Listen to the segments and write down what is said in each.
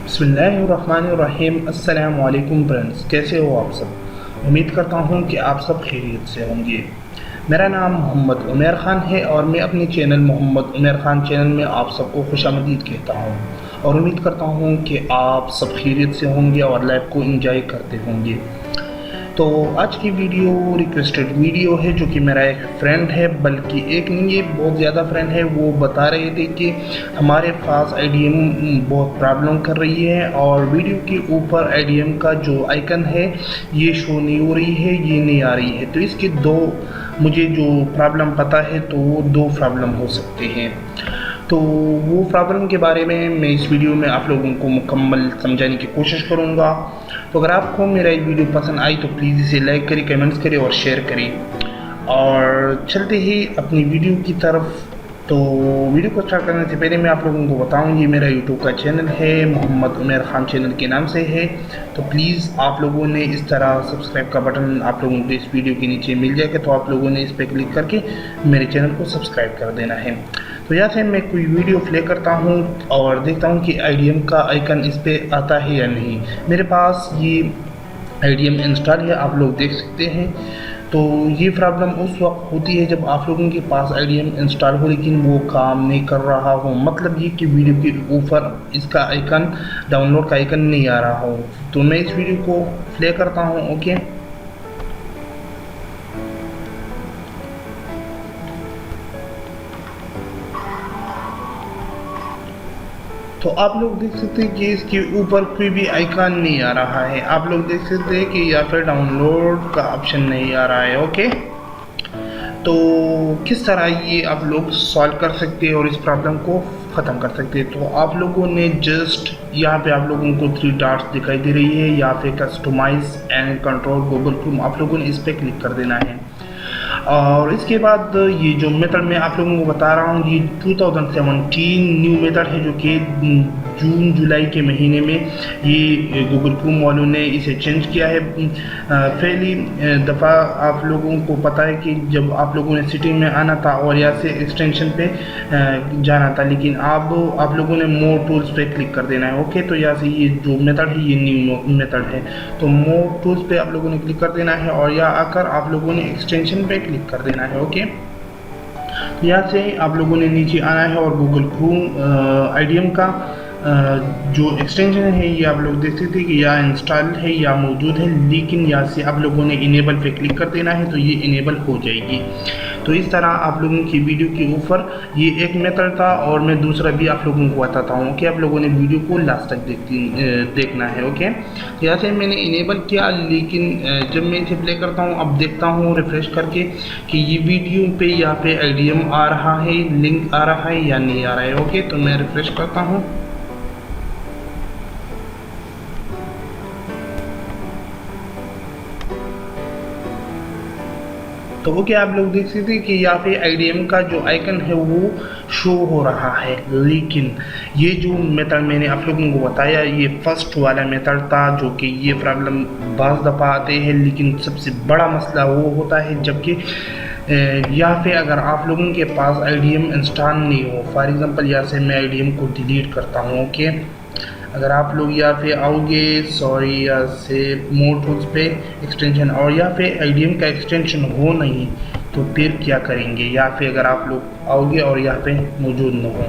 बिस्मिल्लाहिर्रहमानिर्रहीम। अस्सलाम वालेकुम फ्रेंड्स, कैसे हो आप सब। उम्मीद करता हूँ कि आप सब खैरियत से होंगे। मेरा नाम मोहम्मद उमैर ख़ान है और मैं अपने चैनल मोहम्मद उमैर ख़ान चैनल में आप सबको खुशामदीद कहता हूँ और उम्मीद करता हूँ कि आप सब खैरियत से होंगे और लाइफ को एंजॉय करते होंगे। तो आज की वीडियो रिक्वेस्टेड वीडियो है, जो कि मेरा एक फ्रेंड है, बल्कि एक नहीं, ये बहुत ज़्यादा फ्रेंड है। वो बता रहे थे कि हमारे पास IDM बहुत प्रॉब्लम कर रही है और वीडियो के ऊपर IDM का जो आइकन है ये शो नहीं हो रही है, ये नहीं आ रही है। तो इसके दो मुझे जो प्रॉब्लम पता है, तो वो दो प्रॉब्लम हो सकते हैं। तो वो प्रॉब्लम के बारे में मैं इस वीडियो में आप लोगों को मुकम्मल समझाने की कोशिश करूँगा। तो अगर आपको मेरा ये वीडियो पसंद आई तो प्लीज़ इसे लाइक करें, कमेंट्स करें और शेयर करें। और चलते ही अपनी वीडियो की तरफ। तो वीडियो को स्टार्ट करने से पहले मैं आप लोगों को बताऊं, ये मेरा यूट्यूब का चैनल है, मोहम्मद उमैर ख़ान चैनल के नाम से है। तो प्लीज़ आप लोगों ने इस तरह सब्सक्राइब का बटन आप लोगों को इस वीडियो के नीचे मिल जाएगा, तो आप लोगों ने इस पर क्लिक करके मेरे चैनल को सब्सक्राइब कर देना है। तो यहाँ से मैं कोई वीडियो प्ले करता हूँ और देखता हूँ कि IDM का आइकन इस पर आता है या नहीं। मेरे पास ये IDM इंस्टॉल है, आप लोग देख सकते हैं। तो ये प्रॉब्लम उस वक्त होती है जब आप लोगों के पास IDM इंस्टॉल हो लेकिन वो काम नहीं कर रहा हो, मतलब ये कि वीडियो के ऊपर इसका आइकन, डाउनलोड का आइकन नहीं आ रहा हो। तो मैं इस वीडियो को प्ले करता हूँ। ओके, तो आप लोग देख सकते हैं कि इसके ऊपर कोई भी आइकन नहीं आ रहा है। आप लोग देख सकते हैं कि या फिर डाउनलोड का ऑप्शन नहीं आ रहा है। ओके, तो किस तरह ये आप लोग सॉल्व कर सकते हैं और इस प्रॉब्लम को ख़त्म कर सकते हैं। तो आप लोगों ने जस्ट यहाँ पे आप लोगों को 3 डॉट्स दिखाई दे रही है, यहाँ पे customise and control Google Chrome, आप लोगों ने इस पर क्लिक कर देना है। और इसके बाद ये जो मेथड मैं आप लोगों को बता रहा हूँ, ये 2017 न्यू मेथड है, जो कि जून जुलाई के महीने में ये गूगल क्रोम वालों ने इसे चेंज किया है। पहली दफ़ा आप लोगों को पता है कि जब आप लोगों ने सेटिंग में आना था और यहाँ से एक्सटेंशन पे जाना था, लेकिन अब आप लोगों ने मोर टूल्स पे क्लिक कर देना है। ओके, तो यहाँ से ये जो मेथड है ये न्यू मेथड है, तो मोर टूल्स पे आप लोगों ने क्लिक कर देना है और यहाँ आकर आप लोगों ने एक्सटेंशन पे क्लिक कर देना है। ओके, तो यहाँ से आप लोगों ने नीचे आना है और गूगल क्रोम IDM का जो एक्सटेंशन है ये आप लोग देख सकते हैं कि या इंस्टॉल है या मौजूद है, लेकिन यहाँ से आप लोगों ने इनेबल पे क्लिक कर देना है तो ये इनेबल हो जाएगी। तो इस तरह आप लोगों की वीडियो के ऊपर ये एक मेथड था और मैं दूसरा भी आप लोगों को बताता हूँ कि आप लोगों ने वीडियो को लास्ट तक देखना है। ओके, तो यहाँ से मैंने इनेबल किया, लेकिन जब मैं इसे प्ले करता हूँ अब देखता हूँ रिफ्रेश करके कि ये वीडियो पे यहाँ पे IDM आ रहा है, लिंक आ रहा है या नहीं आ रहा है। ओके, तो मैं रिफ्रेश करता हूँ। तो ओके, आप लोग देख सकते हैं कि यहाँ पे IDM का जो आइकन है वो शो हो रहा है, लेकिन ये जो मेथड मैंने आप लोगों को बताया ये फर्स्ट वाला मेथड था, जो कि ये प्रॉब्लम बाज़ दफ़ा आते हैं, लेकिन सबसे बड़ा मसला वो होता है जबकि यहाँ पे अगर आप लोगों के पास IDM इंस्टॉल नहीं हो। फॉर एग्ज़ाम्पल यहाँ से मैं IDM को डिलीट करता हूँ। ओके, अगर आप लोग यहाँ पे आओगे, सॉरी, यहाँ से मोर टूल्स पे एक्सटेंशन और यहाँ पे IDM का एक्सटेंशन हो नहीं तो फिर क्या करेंगे। यहाँ पे अगर आप लोग आओगे और यहाँ पे मौजूद न हो,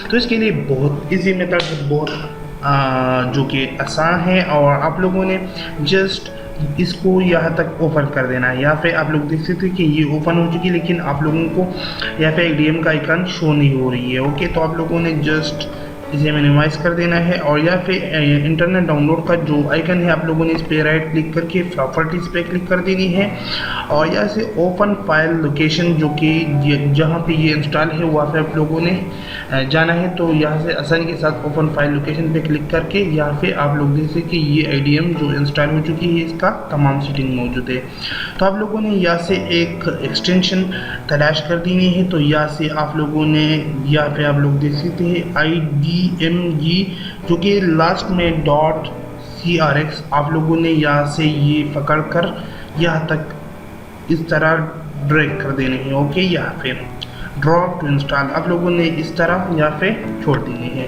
तो इसके लिए बहुत इजी मेथड है, बहुत जो कि आसान है, और आप लोगों ने जस्ट इसको यहाँ तक ओपन कर देना है। यहाँ पे आप लोग देख सकते हैं कि ये ओपन हो चुकी है, लेकिन आप लोगों को यहाँ पे IDM का आइकन शो नहीं हो रही है। ओके, तो आप लोगों ने जस्ट इसे मिनिमाइज कर देना है और यहाँ पे इंटरनेट डाउनलोड का जो आइकन है आप लोगों ने इस पे राइट क्लिक करके प्रॉपर्टीज पे क्लिक कर देनी है और यहाँ से ओपन फाइल लोकेशन, जो कि जहाँ पे ये इंस्टॉल है वहाँ पे आप लोगों ने जाना है। तो यहाँ से आसानी के साथ ओपन फाइल लोकेशन पे क्लिक करके यहाँ पे आप लोग देख सकते कि ये IDM जो इंस्टॉल हो चुकी है इसका तमाम सेटिंग मौजूद है। तो आप लोगों ने यहाँ से एक एक्सटेंशन तलाश कर देनी है। तो यहाँ से आप लोगों ने यहाँ पे आप लोग देख सकते हैं IDMG, जो कि लास्ट में .crx, आप लोगों ने यहाँ से ये पकड़ कर यहाँ तक इस तरह ड्रैग कर देने हैं। ओके, यहाँ पे ड्रॉप टू इंस्टॉल आप लोगों ने इस तरह यहाँ पे छोड़ देनी है।